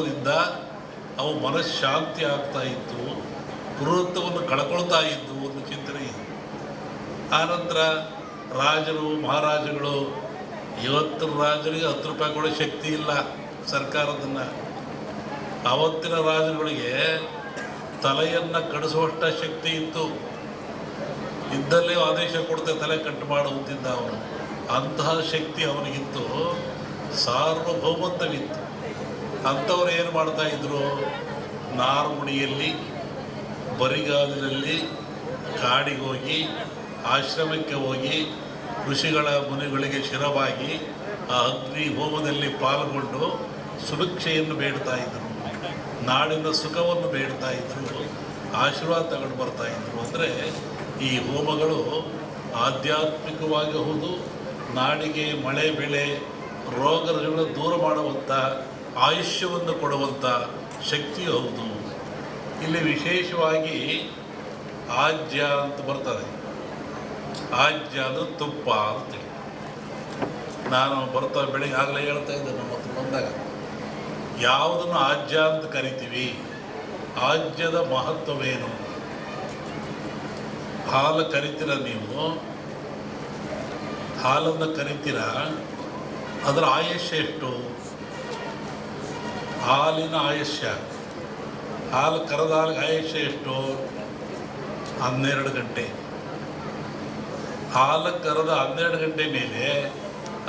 ಹೋಮದಿಂದ ಅವು ಮನಃಶಾಂತಿ ಆಗ್ತಾ ಇತ್ತು, ಕ್ರೂರತ್ವವನ್ನು ಕಳ್ಕೊಳ್ತಾ ಇದ್ದು ಒಂದು ಚಿಂತನೆ ಇದೆ. ಆನಂತರ ರಾಜರು ಮಹಾರಾಜಗಳು, ಇವತ್ತಿನ ರಾಜರಿಗೆ 10 ರೂಪಾಯಿ ಕೊಡೋ ಶಕ್ತಿ ಇಲ್ಲ ಸರ್ಕಾರದನ್ನು. ಆವತ್ತಿನ ರಾಜರುಗಳಿಗೆ ತಲೆಯನ್ನು ಕಡಿಸುವಷ್ಟ ಶಕ್ತಿ ಇತ್ತು. ಇದ್ದಲ್ಲೇ ಆದೇಶ ಕೊಡ್ತೆ ತಲೆ ಕಟ್ಟು ಮಾಡುತ್ತಿದ್ದ ಅವನು. ಅಂತಹ ಶಕ್ತಿ ಅವನಿಗಿತ್ತು, ಸಾರ್ವಭೌಮತ್ವವಿತ್ತು. ಅಂಥವ್ರು ಏನು ಮಾಡ್ತಾಯಿದ್ರು? ನಾರುಮುಡಿಯಲ್ಲಿ, ಬರಿಗಾಲಿನಲ್ಲಿ ಕಾಡಿಗೆ ಹೋಗಿ, ಆಶ್ರಮಕ್ಕೆ ಹೋಗಿ, ಋಷಿಗಳ ಮುನಿಗಳಿಗೆ ಶಿರವಾಗಿ ಆ ಅಗ್ನಿ ಹೋಮದಲ್ಲಿ ಪಾಲ್ಗೊಂಡು ಸುಭಿಕ್ಷೆಯನ್ನು ಬೇಡ್ತಾ ಇದ್ದರು, ನಾಡಿನ ಸುಖವನ್ನು ಬೇಡ್ತಾ ಇದ್ದರು, ಆಶೀರ್ವಾದ ತಗೊಂಡು ಬರ್ತಾಯಿದ್ರು. ಅಂದರೆ ಈ ಹೋಮಗಳು ಆಧ್ಯಾತ್ಮಿಕವಾಗಿ ಹೌದು, ನಾಡಿಗೆ ಮಳೆ ಬೆಳೆ ರೋಗ ರುಜಿನಗಳನ್ನು ದೂರ ಮಾಡುವಂಥ, ಆಯುಷ್ಯವನ್ನು ಕೊಡುವಂಥ ಶಕ್ತಿಯೂ ಹೌದು. ಇಲ್ಲಿ ವಿಶೇಷವಾಗಿ ಆಜ್ಯ ಅಂತ ಬರ್ತದೆ. ಆಜ್ಯ ಅಂದರೆ ತುಪ್ಪ ಅಂತೇಳಿ. ನಾನು ಬರ್ತಾ ಬೆಳಿಗ್ಗೆ ಆಗಲೇ ಹೇಳ್ತಾ ಇದ್ದೆ, ನಮ್ಮ ಹತ್ರ ಬಂದಾಗ ಯಾವುದನ್ನು ಆಜ್ಯ ಅಂತ ಕರಿತೀವಿ, ಆಜ್ಯದ ಮಹತ್ವವೇನು? ಹಾಲು ಕರಿತೀರ ನೀವು, ಹಾಲನ್ನು ಕರಿತೀರ, ಅದರ ಆಯುಷ್ಯ ಎಷ್ಟು? ಹಾಲಿನ ಆಯುಷ್ಯ, ಹಾಲು ಕರೆದ ಹಾಲಿಗೆ ಆಯುಷ್ಯ ಎಷ್ಟು? 12 ಗಂಟೆ. ಹಾಲು ಕರೆದ 12 ಗಂಟೆ ಮೇಲೆ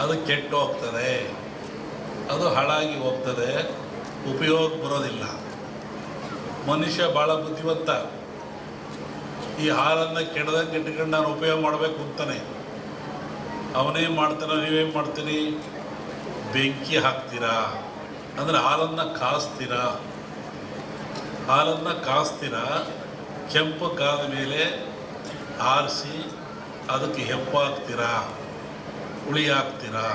ಅದು ಕೆಟ್ಟು ಹೋಗ್ತದೆ, ಅದು ಹಾಳಾಗಿ ಹೋಗ್ತದೆ, ಉಪಯೋಗ ಬರೋದಿಲ್ಲ. ಮನುಷ್ಯ ಭಾಳ ಬುದ್ಧಿವಂತ. ಈ ಹಾಲನ್ನು ಕೆಡದಂಗೆ ಇಟ್ಕೊಂಡು ನಾನು ಉಪಯೋಗ ಮಾಡಬೇಕು ಅಂತಾನೆ. ಅವನೇನು ಮಾಡ್ತಾನೆ, ನೀವೇನು ಮಾಡ್ತೀರಿ? ಬೆಂಕಿ ಹಾಕ್ತೀರಾ, ಅಂದರೆ ಹಾಲನ್ನು ಕಾಸ್ತೀರಾ. ಹಾಲನ್ನು ಕಾಸ್ತೀರಾ, ಕೆಂಪು ಕಾದ ಮೇಲೆ ಆರಿಸಿ ಅದಕ್ಕೆ ಹೆಪ್ಪಾಕ್ತೀರಾ, ಹುಳಿ ಹಾಕ್ತೀರಾ.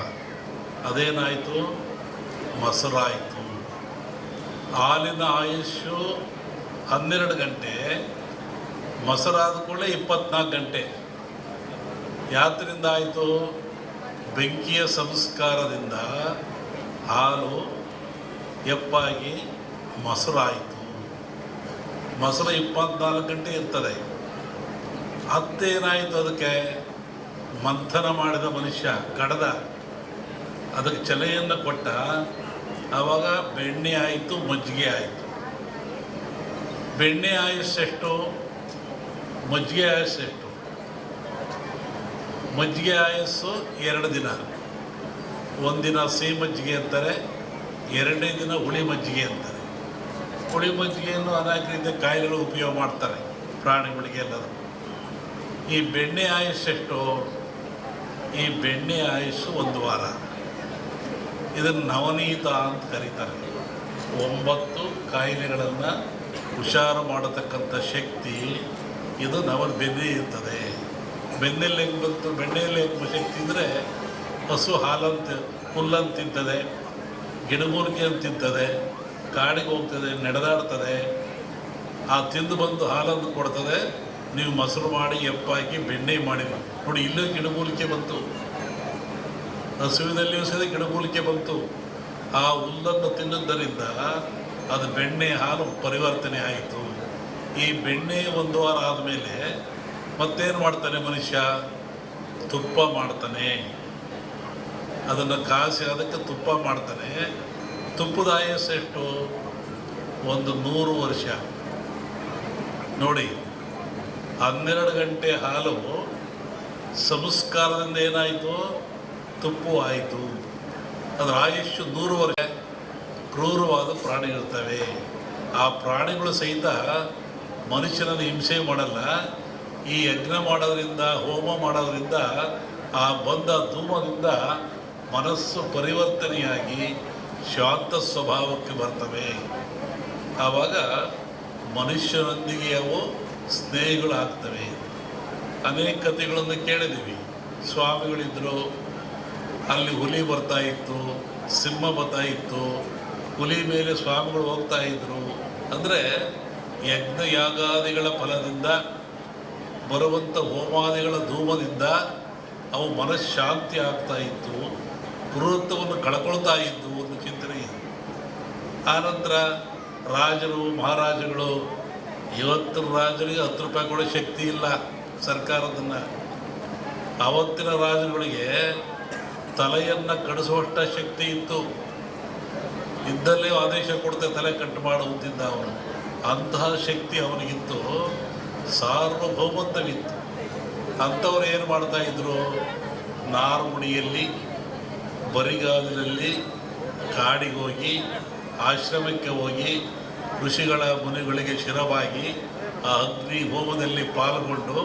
ಅದೇನಾಯಿತು? ಮೊಸರಾಯಿತು. ಹಾಲಿನ ಆಯುಷ್ಯು 12 ಗಂಟೆ, ಮೊಸರಾದ ಕೂಡಲೇ 24 ಗಂಟೆ. ಯಾತ್ರಿಂದ ಆಯಿತು? ಬೆಂಕಿಯ ಸಂಸ್ಕಾರದಿಂದ ಹಾಲು ಹೆಪ್ಪಾಗಿ ಮೊಸರಾಯಿತು. ಮೊಸರು 24 ಗಂಟೆ ಇರ್ತದೆ. ಹತ್ತೇನಾಯಿತು? ಅದಕ್ಕೆ ಮಂಥನ ಮಾಡಿದ ಮನುಷ್ಯ, ಕಡದ, ಅದಕ್ಕೆ ಚಲೆಯನ್ನು ಕೊಟ್ಟ. ಆವಾಗ ಬೆಣ್ಣೆ ಆಯಿತು, ಮಜ್ಜಿಗೆ ಆಯಿತು. ಬೆಣ್ಣೆ ಆಯುಸ್ಸೆಷ್ಟು? ಮಜ್ಜಿಗೆ ಆಯುಸ್ಸೆಷ್ಟು? ಮಜ್ಜಿಗೆ ಆಯಸ್ಸು 2 ದಿನ. ಒಂದಿನ ಸಿಹಿ ಮಜ್ಜಿಗೆ ಅಂತಾರೆ, 2ನೇ ದಿನ ಹುಳಿ ಮಜ್ಜಿಗೆ ಅಂತಾರೆ. ಹುಳಿ ಮಜ್ಜಿಗೆಯನ್ನು ಅನೇಕ ರೀತಿಯ ಕಾಯಿಲೆಗಳು ಉಪಯೋಗ ಮಾಡ್ತಾರೆ, ಪ್ರಾಣಿಗಳಿಗೆ ಎಲ್ಲದೂ. ಈ ಬೆಣ್ಣೆ ಆಯುಸ್ಸೆಷ್ಟು? ಈ ಬೆಣ್ಣೆ ಆಯುಸ್ಸು 1 ವಾರ. ಇದನ್ನು ನವನೀತ ಅಂತ ಕರೀತಾರೆ. 9 ಕಾಯಿಲೆಗಳನ್ನು ಹುಷಾರು ಮಾಡತಕ್ಕಂಥ ಶಕ್ತಿ ಇದು ಬೆನ್ನೆ ಇರ್ತದೆ. ಬೆನ್ನೆಲ್ಲಿ ಹೆಂಗೆ ಬಂತು? ಬೆಣ್ಣೆಯಲ್ಲಿ ಹೆಂಗೆ ಶಕ್ತಿ ಅಂದರೆ, ಹಸು ಹಾಲಂತ ಹುಲ್ಲಂತ ತಿಂತದೆ, ಗಿಡಮೂಲಿಕೆ ಅಂತ ತಿಂತದೆ, ಕಾಡಿಗೆ ಹೋಗ್ತದೆ, ನಡೆದಾಡ್ತದೆ. ಆ ತಿಂದು ಬಂದು ಹಾಲನ್ನು ಕೊಡ್ತದೆ. ನೀವು ಮೊಸರು ಮಾಡಿ ಎಪ್ಪಾಕಿ ಬೆಣ್ಣೆ ಮಾಡಿರಿ. ನೋಡಿ, ಇಲ್ಲೂ ಗಿಡಮೂಲಿಕೆ ಬಂತು, ಹಸುವಿನಲ್ಲಿಯೂ ಸಹ ಗಿಡಮೂಲಿಕೆ ಬಂತು. ಆ ಹುಲ್ಲನ್ನು ತಿನ್ನುವುದರಿಂದ ಅದು ಬೆಣ್ಣೆ ಹಾಲು ಪರಿವರ್ತನೆ ಆಯಿತು. ಈ ಬೆಣ್ಣೆ 1 ವಾರ ಆದಮೇಲೆ ಮತ್ತೇನು ಮಾಡ್ತಾನೆ ಮನುಷ್ಯ? ತುಪ್ಪ ಮಾಡ್ತಾನೆ. ಅದನ್ನು ಕಾಸಿ ಅದಕ್ಕೆ ತುಪ್ಪ ಮಾಡ್ತಾನೆ. ತುಪ್ಪದ ಆಯಸ್ಸು ಎಷ್ಟು? 100 ವರ್ಷ. ನೋಡಿ, 12 ಗಂಟೆ ಹಾಲು ಸಂಸ್ಕಾರದಿಂದ ಏನಾಯಿತು? ತುಪ್ಪು ಆಯಿತು. ಅದರ ಆಯುಷ್ಯು 100 ವರ್ಷ. ಕ್ರೂರವಾದ ಪ್ರಾಣಿಗಳಿರ್ತವೆ. ಆ ಪ್ರಾಣಿಗಳು ಸಹಿತ ಮನುಷ್ಯನನ್ನು ಹಿಂಸೆ ಮಾಡಲ್ಲ. ಈ ಯಜ್ಞ ಮಾಡೋದ್ರಿಂದ, ಹೋಮ ಮಾಡೋದ್ರಿಂದ, ಆ ಬಂದ ಧೂಮದಿಂದ ಮನಸ್ಸು ಪರಿವರ್ತನೆಯಾಗಿ ಶಾಂತ ಸ್ವಭಾವಕ್ಕೆ ಬರ್ತವೆ. ಆವಾಗ ಮನುಷ್ಯನೊಂದಿಗೆ ಅವು ಸ್ನೇಹಿಗಳಾಗ್ತವೆ. ಅನೇಕ ಕಥೆಗಳನ್ನು ಕೇಳಿದ್ದೀವಿ. ಸ್ವಾಮಿಗಳಿದ್ದರು, ಅಲ್ಲಿ ಹುಲಿ ಬರ್ತಾ ಇತ್ತು, ಸಿಂಹ ಬರ್ತಾ ಇತ್ತು, ಹುಲಿ ಮೇಲೆ ಸ್ವಾಮಿಗಳು ಹೋಗ್ತಾ ಇದ್ದರು. ಅಂದರೆ ಯಜ್ಞ ಯಾಗಾದಿಗಳ ಫಲದಿಂದ ಬರುವಂಥ ಹೋಮಾದಿಗಳ ಧೂಮದಿಂದ ಅವು ಮನಃಶಾಂತಿ ಆಗ್ತಾ ಇತ್ತು, ಕ್ರೂರತ್ವವನ್ನು ಕಳ್ಕೊಳ್ತಾ ಇದ್ದು ಒಂದು ಚಿಂತನೆ ಇದೆ. ಆನಂತರ ರಾಜರು ಮಹಾರಾಜಗಳು, ಇವತ್ತಿನ ರಾಜರಿಗೆ 10 ರೂಪಾಯಿ ಕೊಡೋ ಶಕ್ತಿ ಇಲ್ಲ ಸರ್ಕಾರದನ್ನು. ಅವತ್ತಿನ ರಾಜರುಗಳಿಗೆ ತಲೆಯನ್ನು ಕಡಿಸುವಷ್ಟ ಶಕ್ತಿ ಇತ್ತು. ಇದ್ದಲ್ಲೇ ಆದೇಶ ಕೊಡ್ತೆ ತಲೆ ಕಟ್ಟು ಮಾಡುತ್ತಿದ್ದ ಅವನು. ಅಂತಹ ಶಕ್ತಿ ಅವನಿಗಿತ್ತು, ಸಾರ್ವಭೌಮತ್ವವಿತ್ತು. ಅಂಥವ್ರು ಏನು ಮಾಡ್ತಾಯಿದ್ರು? ನಾರ್ಮುಡಿಯಲ್ಲಿ, ಬರಿಗಾಲಿನಲ್ಲಿ ಕಾಡಿಗೆ ಹೋಗಿ, ಆಶ್ರಮಕ್ಕೆ ಹೋಗಿ, ಋಷಿಗಳ ಮುನಿಗಳಿಗೆ ಶಿರವಾಗಿ ಆ ಅಗ್ನಿ ಹೋಮದಲ್ಲಿ ಪಾಲ್ಗೊಂಡು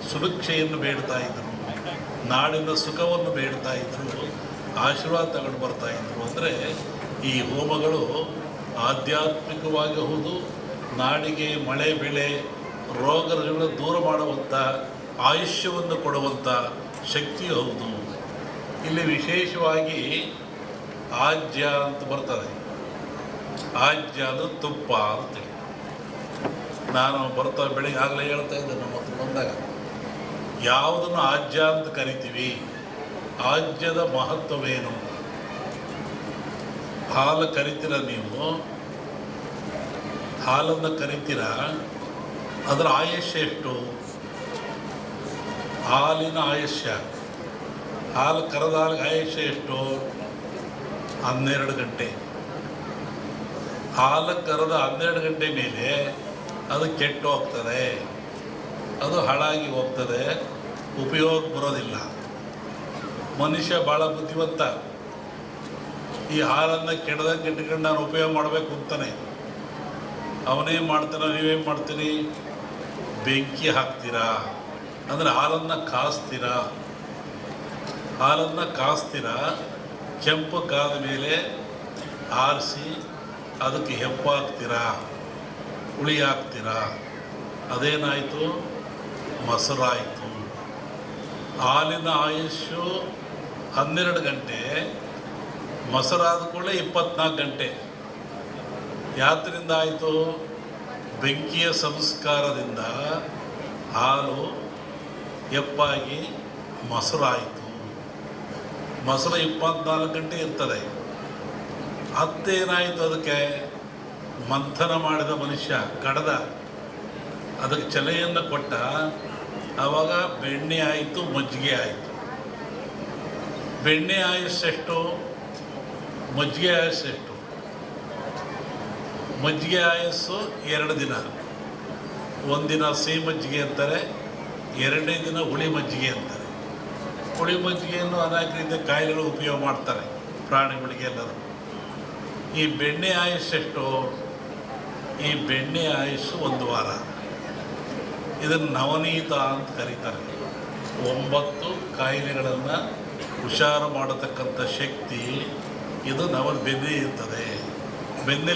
ಸುಭಿಕ್ಷೆಯನ್ನು ಬೇಡ್ತಾ ಇದ್ದರು, ನಾಡಿನ ಸುಖವನ್ನು ಬೇಡ್ತಾ ಇದ್ದರು, ಆಶೀರ್ವಾದ ತಗೊಂಡು ಬರ್ತಾಯಿದ್ರು. ಅಂದರೆ ಈ ಹೋಮಗಳು ಆಧ್ಯಾತ್ಮಿಕವಾಗಿ ಹೌದು, ನಾಡಿಗೆ ಮಳೆ ಬೆಳೆ ರೋಗ ರುಜಿನಗಳನ್ನು ದೂರ ಮಾಡುವಂಥ, ಆಯುಷ್ಯವನ್ನು ಕೊಡುವಂಥ ಶಕ್ತಿ ಹೌದು. ಇಲ್ಲಿ ವಿಶೇಷವಾಗಿ ಆಜ್ಯ ಅಂತ ಬರ್ತದೆ. ಆಜ್ಯ ಅದು ತುಪ್ಪ ಅಂತೇಳಿ ನಾನು ಬೆಳಿಗ್ಗೆ ಆಗಲೇ ಹೇಳ್ತಾ ಇದ್ದೆ ನಮ್ಮ ಹತ್ರ ಬಂದಾಗ, ಯಾವುದನ್ನು ಆಜ್ಯ ಅಂತ ಕರಿತೀವಿ, ಆಜ್ಯದ ಮಹತ್ವವೇನು? ಹಾಲು ಕರಿತೀರ ನೀವು, ಹಾಲನ್ನು ಕರಿತೀರ, ಅದರ ಆಯುಷ್ಯ ಎಷ್ಟು? ಹಾಲಿನ ಆಯುಷ್ಯ, ಹಾಲು ಕರೆದ ಹಾಲಿಗೆ ಆಯುಷ್ಯ ಎಷ್ಟು? 12 ಗಂಟೆ. ಹಾಲು ಕರೆದ 12 ಗಂಟೆ ಮೇಲೆ ಅದು ಕೆಟ್ಟು ಹೋಗ್ತದೆ, ಅದು ಹಾಳಾಗಿ ಹೋಗ್ತದೆ, ಉಪಯೋಗ ಬರೋದಿಲ್ಲ. ಮನುಷ್ಯ ಭಾಳ ಬುದ್ಧಿವಂತ. ಈ ಹಾಲನ್ನು ಕೆಡದಂಗೆ ಇಟ್ಕೊಂಡು ನಾನು ಉಪಯೋಗ ಮಾಡಬೇಕು ಅಂತಾನೆ. ಅವನೇನು ಮಾಡ್ತಾನೆ, ನೀವೇನು ಮಾಡ್ತೀರಿ? ಬೆಂಕಿ ಹಾಕ್ತೀರಾ, ಅಂದರೆ ಹಾಲನ್ನು ಕಾಸ್ತೀರಾ. ಹಾಲನ್ನು ಕಾಸ್ತೀರಾ, ಕೆಂಪು ಕಾದ ಮೇಲೆ ಆರಿಸಿ ಅದಕ್ಕೆ ಹೆಪ್ಪು ಹಾಕ್ತೀರಾ, ಹುಳಿ ಹಾಕ್ತೀರಾ. ಅದೇನಾಯಿತು? ಮೊಸರಾಯಿತು. ಹಾಲಿನ ಆಯುಷ್ಯು 12 ಗಂಟೆ, ಮೊಸರಾದ ಕೂಡಲೇ 24 ಗಂಟೆ. ಯಾತ್ರಿಂದ ಆಯಿತು? ಬೆಂಕಿಯ ಸಂಸ್ಕಾರದಿಂದ ಹಾಲು ಹೆಪ್ಪಾಗಿ ಮೊಸರಾಯಿತು. ಮೊಸರು 24 ಗಂಟೆ ಇರ್ತದೆ. ಅತ್ತೇನಾಯಿತು? ಅದಕ್ಕೆ ಮಂಥನ ಮಾಡಿದ ಮನುಷ್ಯ, ಕಡದ, ಅದಕ್ಕೆ ಚಲೆಯನ್ನು ಕೊಟ್ಟ. ಆವಾಗ ಬೆಣ್ಣೆ ಆಯಿತು, ಮಜ್ಜಿಗೆ ಆಯಿತು. ಬೆಣ್ಣೆ ಆಯುಸ್ಸೆಷ್ಟು? ಮಜ್ಜಿಗೆ ಆಯುಸ್ಸೆಷ್ಟು? ಮಜ್ಜಿಗೆ ಆಯಸ್ಸು 2 ದಿನ. ಒಂದಿನ ಸಿಹಿ ಮಜ್ಜಿಗೆ ಅಂತಾರೆ, 2ನೇ ದಿನ ಹುಳಿ ಮಜ್ಜಿಗೆ ಅಂತಾರೆ. ಹುಳಿ ಮಜ್ಜಿಗೆಯನ್ನು ಅನೇಕ ರೀತಿಯ ಕಾಯಿಲೆಗಳು ಉಪಯೋಗ ಮಾಡ್ತಾರೆ, ಪ್ರಾಣಿಗಳಿಗೆ ಎಲ್ಲರೂ. ಈ ಬೆಣ್ಣೆ ಆಯುಸ್ಸೆಷ್ಟು? ಈ ಬೆಣ್ಣೆ ಆಯುಸ್ಸು 1 ವಾರ. ಇದನ್ನು ನವನೀತ ಅಂತ ಕರೀತಾರೆ. 9 ಕಾಯಿಲೆಗಳನ್ನು ಹುಷಾರು ಮಾಡತಕ್ಕಂಥ ಶಕ್ತಿ ಇದು ಬೆನ್ನೆ ಇರ್ತದೆ. ಬೆನ್ನೆ